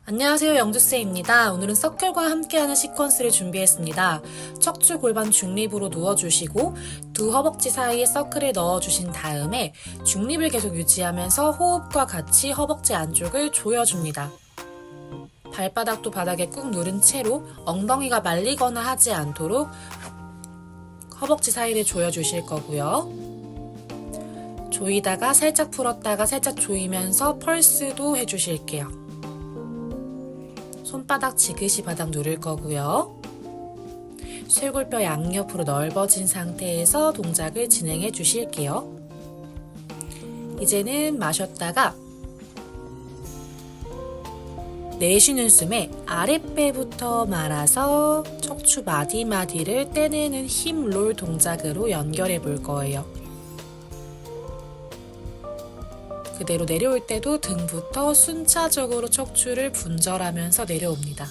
안녕하세요, 영주쌤입니다. 오늘은 서클과 함께하는 시퀀스를 준비했습니다. 척추 골반 중립으로 누워주시고 두 허벅지 사이에 서클을 넣어주신 다음에 중립을 계속 유지하면서 호흡과 같이 허벅지 안쪽을 조여줍니다. 발바닥도 바닥에 꾹 누른 채로 엉덩이가 말리거나 하지 않도록 허벅지 사이를 조여주실 거고요. 조이다가 살짝 풀었다가 살짝 조이면서 펄스도 해주실게요. 손바닥 지그시 바닥 누를 거고요. 쇄골뼈 양옆으로 넓어진 상태에서 동작을 진행해 주실게요. 이제는 마셨다가 내쉬는 숨에 아랫배부터 말아서 척추 마디마디를 떼내는 힘 롤 동작으로 연결해 볼 거예요. 그대로 내려올 때도 등부터 순차적으로 척추를 분절하면서 내려옵니다.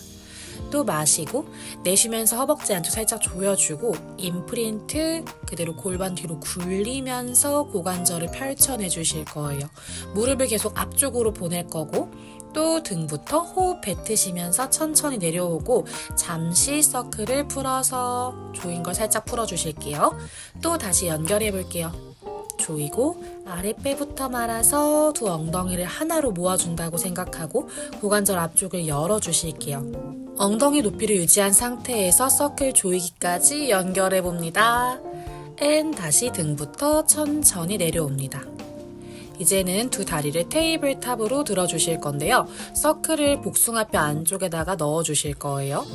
또 마시고 내쉬면서 허벅지 안쪽 살짝 조여주고 임프린트 그대로 골반 뒤로 굴리면서 고관절을 펼쳐내 주실 거예요. 무릎을 계속 앞쪽으로 보낼 거고 또 등부터 호흡 뱉으시면서 천천히 내려오고 잠시 서클을 풀어서 조인 걸 살짝 풀어주실게요. 또 다시 연결해 볼게요. 조이고 아랫배부터 말아서 두 엉덩이를 하나로 모아준다고 생각하고 고관절 앞쪽을 열어주실게요. 엉덩이 높이를 유지한 상태에서 서클 조이기까지 연결해 봅니다. 다시 등부터 천천히 내려옵니다. 이제는 두 다리를 테이블탑으로 들어주실 건데요. 서클을 복숭아뼈 안쪽에다가 넣어주실 거예요.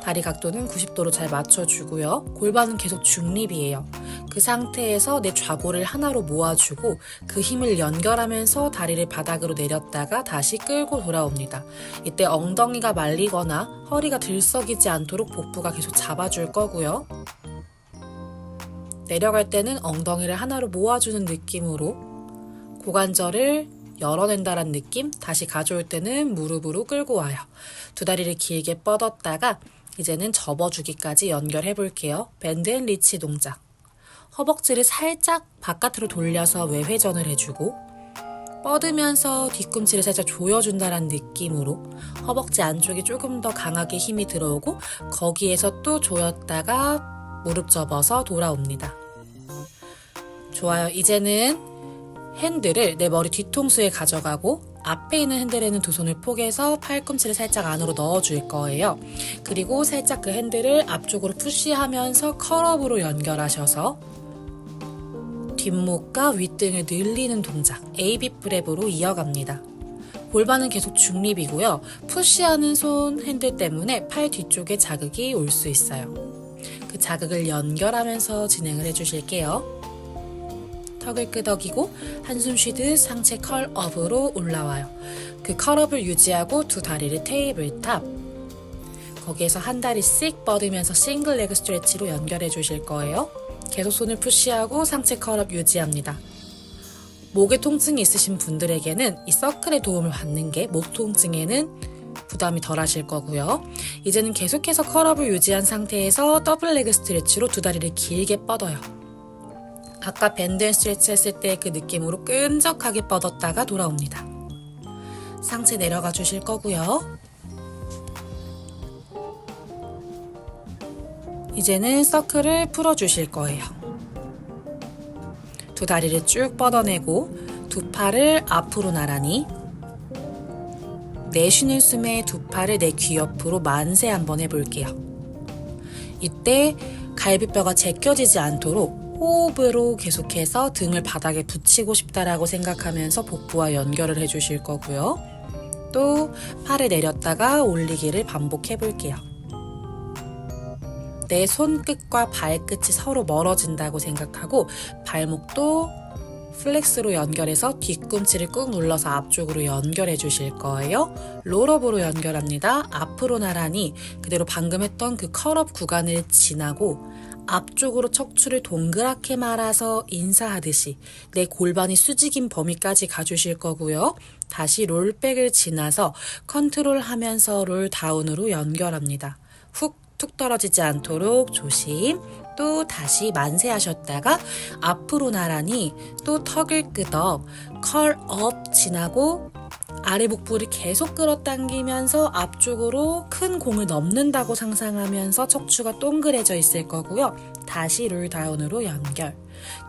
다리 각도는 90도로 잘 맞춰주고요. 골반은 계속 중립이에요. 그 상태에서 내 좌골을 하나로 모아주고 그 힘을 연결하면서 다리를 바닥으로 내렸다가 다시 끌고 돌아옵니다. 이때 엉덩이가 말리거나 허리가 들썩이지 않도록 복부가 계속 잡아줄 거고요. 내려갈 때는 엉덩이를 하나로 모아주는 느낌으로 고관절을 열어낸다는 느낌, 다시 가져올 때는 무릎으로 끌고 와요. 두 다리를 길게 뻗었다가 이제는 접어주기까지 연결해 볼게요. 밴드 앤 리치 동작. 허벅지를 살짝 바깥으로 돌려서 외회전을 해주고 뻗으면서 뒤꿈치를 살짝 조여준다는 느낌으로 허벅지 안쪽에 조금 더 강하게 힘이 들어오고 거기에서 또 조였다가 무릎 접어서 돌아옵니다. 좋아요. 이제는 핸들을 내 머리 뒤통수에 가져가고 앞에 있는 핸들에는 두 손을 포개서 팔꿈치를 살짝 안으로 넣어줄 거예요. 그리고 살짝 그 핸들을 앞쪽으로 푸시하면서 컬업으로 연결하셔서 뒷목과 윗등을 늘리는 동작 AB 프랩으로 이어갑니다. 골반은 계속 중립이고요. 푸시하는 손 핸들 때문에 팔 뒤쪽에 자극이 올 수 있어요. 그 자극을 연결하면서 진행을 해주실게요. 턱을 끄덕이고 한숨 쉬듯 상체 컬업으로 올라와요. 그 컬업을 유지하고 두 다리를 테이블탑 거기에서 한 다리 씩 뻗으면서 싱글 레그 스트레치로 연결해 주실 거예요. 계속 손을 푸시하고 상체 컬업 유지합니다. 목에 통증이 있으신 분들에게는 이 서클의 도움을 받는 게 목 통증에는 부담이 덜 하실 거고요. 이제는 계속해서 컬업을 유지한 상태에서 더블 레그 스트레치로 두 다리를 길게 뻗어요. 아까 밴드 앤 스트레치 했을 때 그 느낌으로 끈적하게 뻗었다가 돌아옵니다. 상체 내려가 주실 거고요. 이제는 서클을 풀어주실 거예요. 두 다리를 쭉 뻗어내고 두 팔을 앞으로 나란히 내쉬는 숨에 두 팔을 내 귀 옆으로 만세 한번 해볼게요. 이때 갈비뼈가 제껴지지 않도록 호흡으로 계속해서 등을 바닥에 붙이고 싶다라고 생각하면서 복부와 연결을 해주실 거고요. 또 팔을 내렸다가 올리기를 반복해 볼게요. 내 손끝과 발끝이 서로 멀어진다고 생각하고 발목도 플렉스로 연결해서 뒤꿈치를 꾹 눌러서 앞쪽으로 연결해 주실 거예요. 롤업으로 연결합니다. 앞으로 나란히 그대로 방금 했던 그 컬업 구간을 지나고 앞쪽으로 척추를 동그랗게 말아서 인사하듯이 내 골반이 수직인 범위까지 가주실 거고요. 다시 롤백을 지나서 컨트롤하면서 롤다운으로 연결합니다. 훅 툭 떨어지지 않도록 조심. 또 다시 만세하셨다가 앞으로 나란히 또 턱을 끄덕 컬업 지나고 아래 복부를 계속 끌어당기면서 앞쪽으로 큰 공을 넘는다고 상상하면서 척추가 동그래져 있을 거고요. 다시 롤다운으로 연결.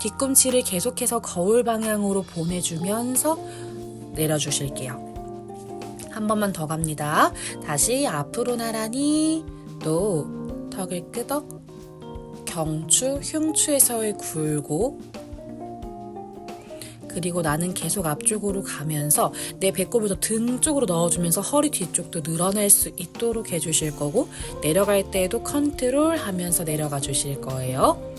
뒤꿈치를 계속해서 거울 방향으로 보내주면서 내려주실게요. 한 번만 더 갑니다. 다시 앞으로 나란히 또 턱을 끄덕, 경추, 흉추에서의 굴곡, 그리고 나는 계속 앞쪽으로 가면서 내 배꼽을 더 등 쪽으로 넣어주면서 허리 뒤쪽도 늘어날 수 있도록 해주실 거고, 내려갈 때에도 컨트롤 하면서 내려가 주실 거예요.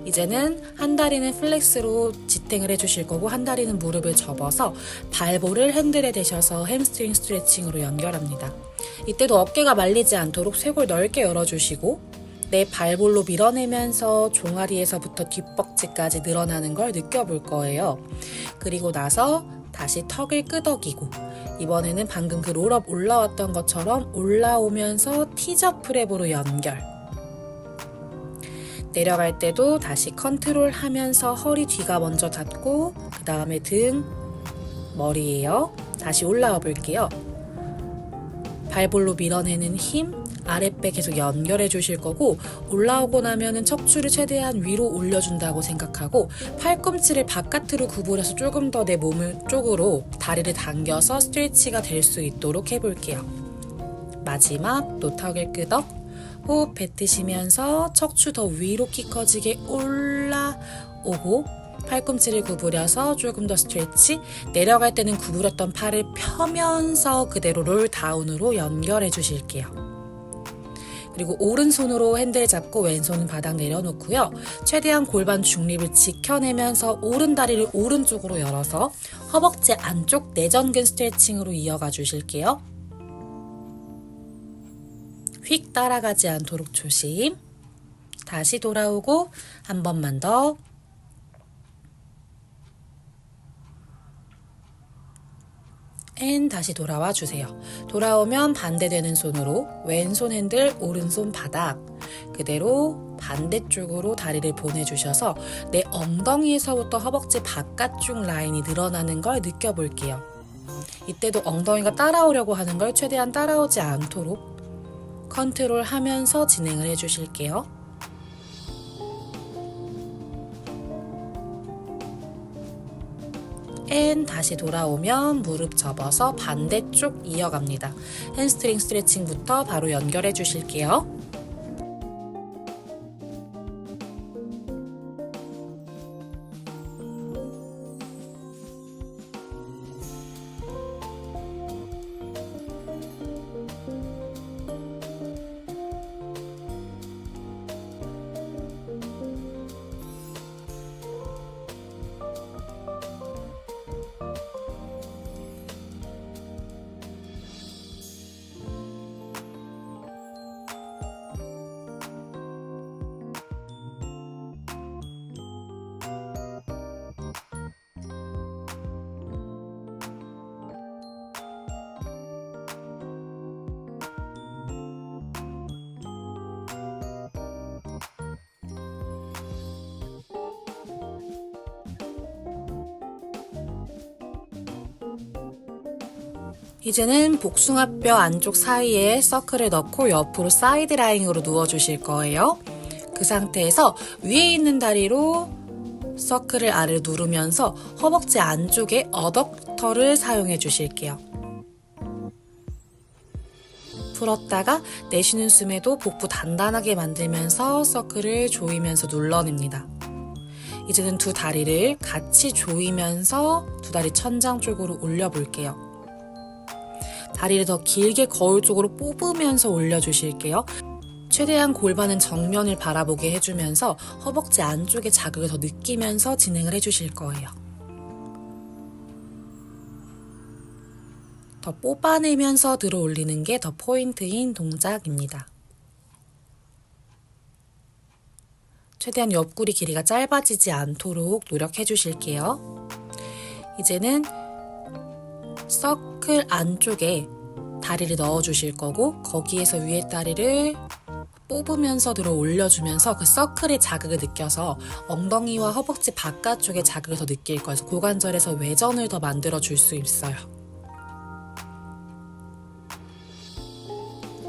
이제는 한 다리는 플렉스로 지탱을 해주실 거고, 한 다리는 무릎을 접어서 발볼을 핸들에 대셔서 햄스트링 스트레칭으로 연결합니다. 이때도 어깨가 말리지 않도록 쇄골 넓게 열어주시고, 내 발볼로 밀어내면서 종아리에서부터 뒷벅지까지 늘어나는 걸 느껴볼 거예요. 그리고 나서 다시 턱을 끄덕이고, 이번에는 방금 그 롤업 올라왔던 것처럼 올라오면서 티저 프랩으로 연결. 내려갈 때도 다시 컨트롤 하면서 허리 뒤가 먼저 닿고, 그 다음에 등, 머리예요. 다시 올라와 볼게요. 발볼로 밀어내는 힘, 아랫배 계속 연결해 주실 거고, 올라오고 나면은 척추를 최대한 위로 올려준다고 생각하고, 팔꿈치를 바깥으로 구부려서 조금 더 내 몸을 쪽으로 다리를 당겨서 스트레치가 될 수 있도록 해볼게요. 마지막 또 턱을 끄덕, 호흡 뱉으시면서 척추 더 위로 키 커지게 올라오고, 팔꿈치를 구부려서 조금 더 스트레치, 내려갈 때는 구부렸던 팔을 펴면서 그대로 롤 다운으로 연결해 주실게요. 그리고 오른손으로 핸들 잡고 왼손은 바닥 내려놓고요. 최대한 골반 중립을 지켜내면서 오른 다리를 오른쪽으로 열어서 허벅지 안쪽 내전근 스트레칭으로 이어가 주실게요. 휙 따라가지 않도록 조심. 다시 돌아오고 한 번만 더. 다시 돌아와 주세요. 돌아오면 반대되는 손으로 왼손 핸들, 오른손 바닥, 그대로 반대쪽으로 다리를 보내주셔서 내 엉덩이에서부터 허벅지 바깥쪽 라인이 늘어나는 걸 느껴볼게요. 이때도 엉덩이가 따라오려고 하는 걸 최대한 따라오지 않도록 컨트롤 하면서 진행을 해주실게요. 다시 돌아오면 무릎 접어서 반대쪽 이어갑니다. 햄스트링 스트레칭부터 바로 연결해 주실게요. 이제는 복숭아뼈 안쪽 사이에 서클을 넣고 옆으로 사이드 라인으로 누워주실 거예요. 그 상태에서 위에 있는 다리로 서클을 아래로 누르면서 허벅지 안쪽에 어덕터를 사용해 주실게요. 풀었다가 내쉬는 숨에도 복부 단단하게 만들면서 서클을 조이면서 눌러냅니다. 이제는 두 다리를 같이 조이면서 두 다리 천장 쪽으로 올려볼게요. 다리를 더 길게 거울 쪽으로 뽑으면서 올려주실게요. 최대한 골반은 정면을 바라보게 해주면서 허벅지 안쪽에 자극을 더 느끼면서 진행을 해주실 거예요. 더 뽑아내면서 들어 올리는 게 더 포인트인 동작입니다. 최대한 옆구리 길이가 짧아지지 않도록 노력해 주실게요. 이제는 서클 안쪽에 다리를 넣어 주실 거고, 거기에서 위에 다리를 뽑으면서 들어 올려주면서 그 서클의 자극을 느껴서 엉덩이와 허벅지 바깥쪽의 자극을 더 느낄 거예요. 고관절에서 외전을 더 만들어 줄 수 있어요.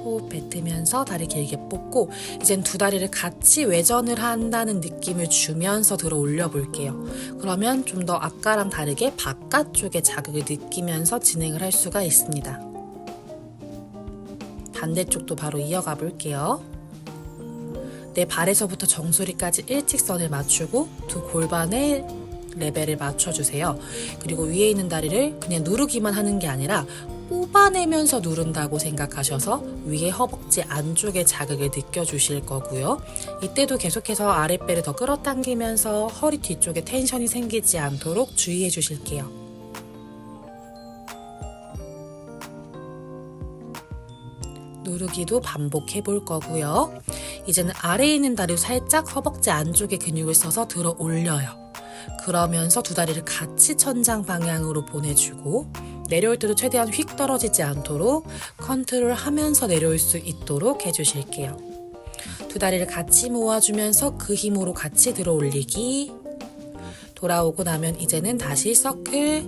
호흡 뱉으면서 다리 길게 뽑고 이젠 두 다리를 같이 외전을 한다는 느낌을 주면서 들어 올려 볼게요. 그러면 좀 더 아까랑 다르게 바깥쪽에 자극을 느끼면서 진행을 할 수가 있습니다. 반대쪽도 바로 이어가 볼게요. 내 발에서부터 정수리까지 일직선을 맞추고 두 골반의 레벨을 맞춰주세요. 그리고 위에 있는 다리를 그냥 누르기만 하는 게 아니라 뽑아내면서 누른다고 생각하셔서 위에 허벅지 안쪽에 자극을 느껴주실 거고요. 이때도 계속해서 아랫배를 더 끌어당기면서 허리 뒤쪽에 텐션이 생기지 않도록 주의해 주실게요. 누르기도 반복해 볼 거고요. 이제는 아래에 있는 다리 살짝 허벅지 안쪽에 근육을 써서 들어 올려요. 그러면서 두 다리를 같이 천장 방향으로 보내주고 내려올 때도 최대한 휙 떨어지지 않도록 컨트롤하면서 내려올 수 있도록 해주실게요. 두 다리를 같이 모아주면서 그 힘으로 같이 들어 올리기. 돌아오고 나면 이제는 다시 서클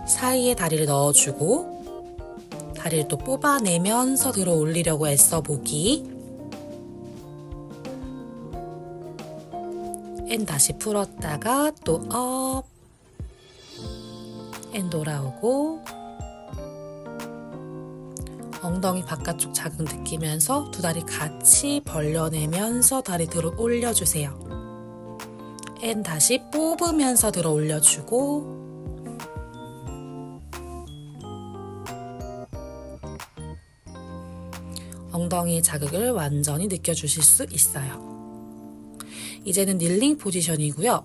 사이에 다리를 넣어주고 다리를 또 뽑아내면서 들어 올리려고 애써보기. 앤 다시 풀었다가 또 업. 앤 돌아오고 엉덩이 바깥쪽 자극 느끼면서 두 다리 같이 벌려내면서 다리 들어 올려주세요. 앤 다시 뽑으면서 들어 올려주고 엉덩이 자극을 완전히 느껴주실 수 있어요. 이제는 닐링 포지션이고요.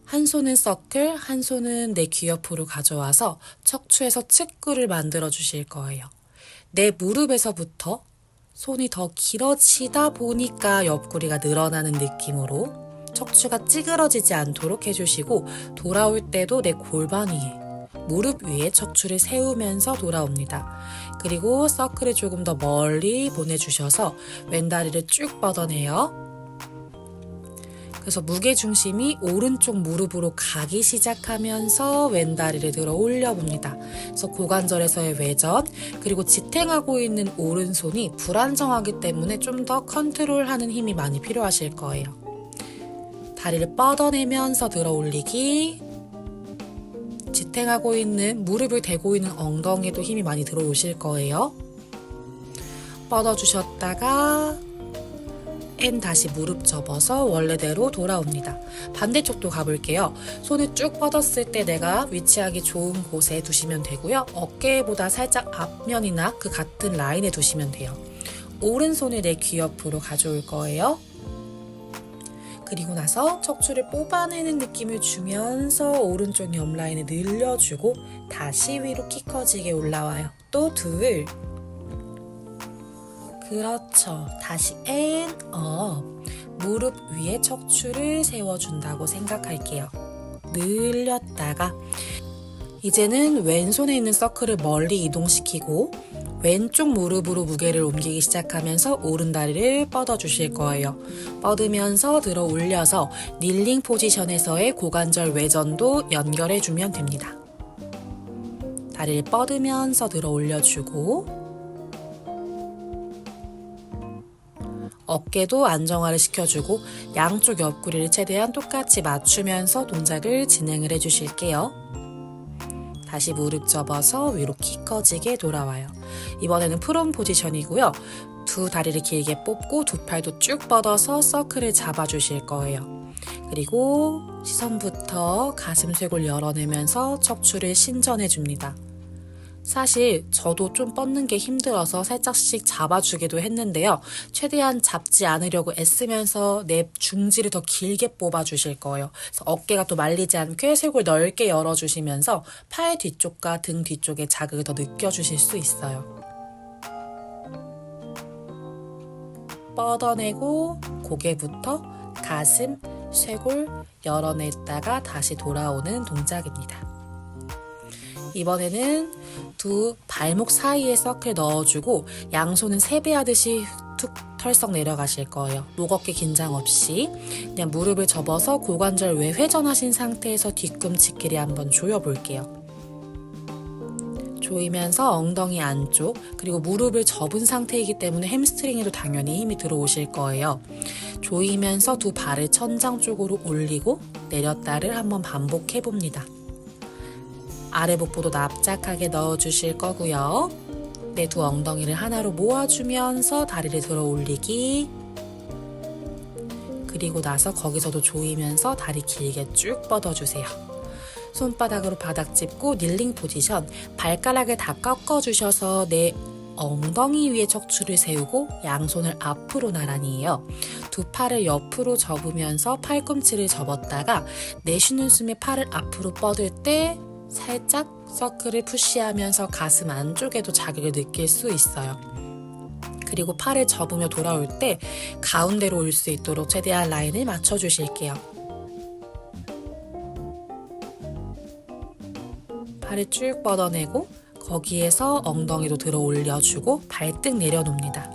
한 손은 서클, 한 손은 내 귀 옆으로 가져와서 척추에서 측구를 만들어 주실 거예요. 내 무릎에서부터 손이 더 길어지다 보니까 옆구리가 늘어나는 느낌으로 척추가 찌그러지지 않도록 해주시고 돌아올 때도 내 골반 위에, 무릎 위에 척추를 세우면서 돌아옵니다. 그리고 서클을 조금 더 멀리 보내주셔서 왼다리를 쭉 뻗어내요. 그래서 무게중심이 오른쪽 무릎으로 가기 시작하면서 왼다리를 들어 올려봅니다. 그래서 고관절에서의 외전, 그리고 지탱하고 있는 오른손이 불안정하기 때문에 좀 더 컨트롤하는 힘이 많이 필요하실 거예요. 다리를 뻗어내면서 들어 올리기. 지탱하고 있는 무릎을 대고 있는 엉덩이에도 힘이 많이 들어오실 거예요. 뻗어주셨다가 앤 다시 무릎 접어서 원래대로 돌아옵니다. 반대쪽도 가볼게요. 손을 쭉 뻗었을 때 내가 위치하기 좋은 곳에 두시면 되고요. 어깨보다 살짝 앞면이나 그 같은 라인에 두시면 돼요. 오른손을 내 귀 옆으로 가져올 거예요. 그리고 나서 척추를 뽑아내는 느낌을 주면서 오른쪽 옆 라인을 늘려주고 다시 위로 키 커지게 올라와요. 또 둘. 그렇죠. 다시 앤 업. 무릎 위에 척추를 세워준다고 생각할게요. 늘렸다가 이제는 왼손에 있는 서클을 멀리 이동시키고 왼쪽 무릎으로 무게를 옮기기 시작하면서 오른다리를 뻗어주실 거예요. 뻗으면서 들어 올려서 닐링 포지션에서의 고관절 외전도 연결해주면 됩니다. 다리를 뻗으면서 들어 올려주고 어깨도 안정화를 시켜주고 양쪽 옆구리를 최대한 똑같이 맞추면서 동작을 진행을 해주실게요. 다시 무릎 접어서 위로 키 커지게 돌아와요. 이번에는 프론 포지션이고요. 두 다리를 길게 뽑고 두 팔도 쭉 뻗어서 서클을 잡아주실 거예요. 그리고 시선부터 가슴 쇄골 열어내면서 척추를 신전해줍니다. 사실 저도 좀 뻗는 게 힘들어서 살짝씩 잡아주기도 했는데요. 최대한 잡지 않으려고 애쓰면서 내 중지를 더 길게 뽑아주실 거예요. 그래서 어깨가 또 말리지 않게 쇄골 넓게 열어주시면서 팔 뒤쪽과 등 뒤쪽에 자극을 더 느껴주실 수 있어요. 뻗어내고 고개부터 가슴, 쇄골 열어냈다가 다시 돌아오는 동작입니다. 이번에는 두 발목 사이에 서클 넣어주고 양손은 세배하듯이 툭 털썩 내려가실 거예요. 목 어깨 긴장 없이 그냥 무릎을 접어서 고관절 외 회전하신 상태에서 뒤꿈치 길이 한번 조여볼게요. 조이면서 엉덩이 안쪽 그리고 무릎을 접은 상태이기 때문에 햄스트링에도 당연히 힘이 들어오실 거예요. 조이면서 두 발을 천장 쪽으로 올리고 내렸다를 한번 반복해 봅니다. 아래 복부도 납작하게 넣어주실 거고요. 내 두 엉덩이를 하나로 모아주면서 다리를 들어 올리기. 그리고 나서 거기서도 조이면서 다리 길게 쭉 뻗어주세요. 손바닥으로 바닥 짚고 닐링 포지션, 발가락을 다 꺾어주셔서 내 엉덩이 위에 척추를 세우고 양손을 앞으로 나란히 해요. 두 팔을 옆으로 접으면서 팔꿈치를 접었다가 내쉬는 숨에 팔을 앞으로 뻗을 때 살짝 서클을 푸시하면서 가슴 안쪽에도 자극을 느낄 수 있어요. 그리고 팔을 접으며 돌아올 때 가운데로 올 수 있도록 최대한 라인을 맞춰주실게요. 팔을 쭉 뻗어내고 거기에서 엉덩이도 들어 올려주고 발등 내려놓습니다.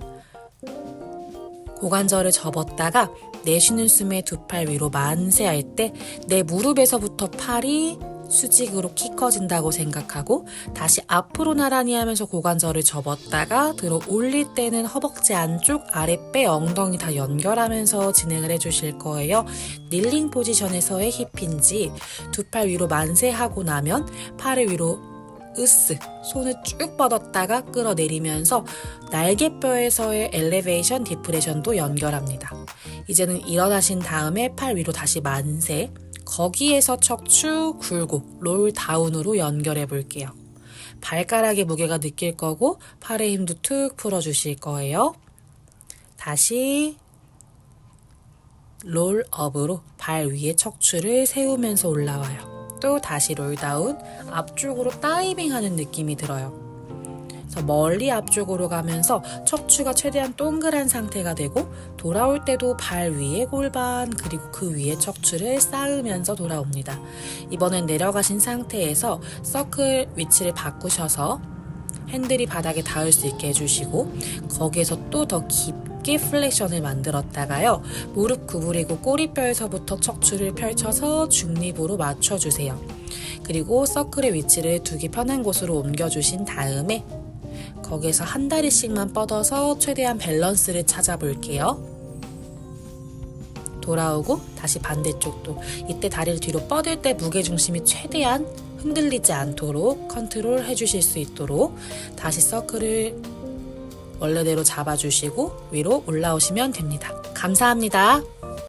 고관절을 접었다가 내쉬는 숨에 두 팔 위로 만세할 때 내 무릎에서부터 팔이 수직으로 키 커진다고 생각하고 다시 앞으로 나란히 하면서 고관절을 접었다가 들어 올릴 때는 허벅지 안쪽 아랫배 엉덩이 다 연결하면서 진행을 해주실 거예요. 닐링 포지션에서의 힙힌지 두 팔 위로 만세하고 나면 팔을 위로 으스 손을 쭉 뻗었다가 끌어내리면서 날개뼈에서의 엘리베이션 디프레션도 연결합니다. 이제는 일어나신 다음에 팔 위로 다시 만세, 거기에서 척추 굴곡 롤 다운으로 연결해 볼게요. 발가락의 무게가 느낄 거고 팔의 힘도 툭 풀어주실 거예요. 다시 롤업으로 발 위에 척추를 세우면서 올라와요. 또 다시 롤다운, 앞쪽으로 다이빙하는 느낌이 들어요. 그래서 멀리 앞쪽으로 가면서 척추가 최대한 동그란 상태가 되고 돌아올 때도 발 위에 골반 그리고 그 위에 척추를 쌓으면서 돌아옵니다. 이번엔 내려가신 상태에서 서클 위치를 바꾸셔서 핸들이 바닥에 닿을 수 있게 해주시고 거기에서 또 더 깊게 플렉션을 만들었다가요. 무릎 구부리고 꼬리뼈에서부터 척추를 펼쳐서 중립으로 맞춰주세요. 그리고 서클의 위치를 두기 편한 곳으로 옮겨주신 다음에 거기에서 한 다리씩만 뻗어서 최대한 밸런스를 찾아볼게요. 돌아오고 다시 반대쪽도 이때 다리를 뒤로 뻗을 때 무게중심이 최대한 흔들리지 않도록 컨트롤 해주실 수 있도록 다시 서클을 원래대로 잡아주시고 위로 올라오시면 됩니다. 감사합니다.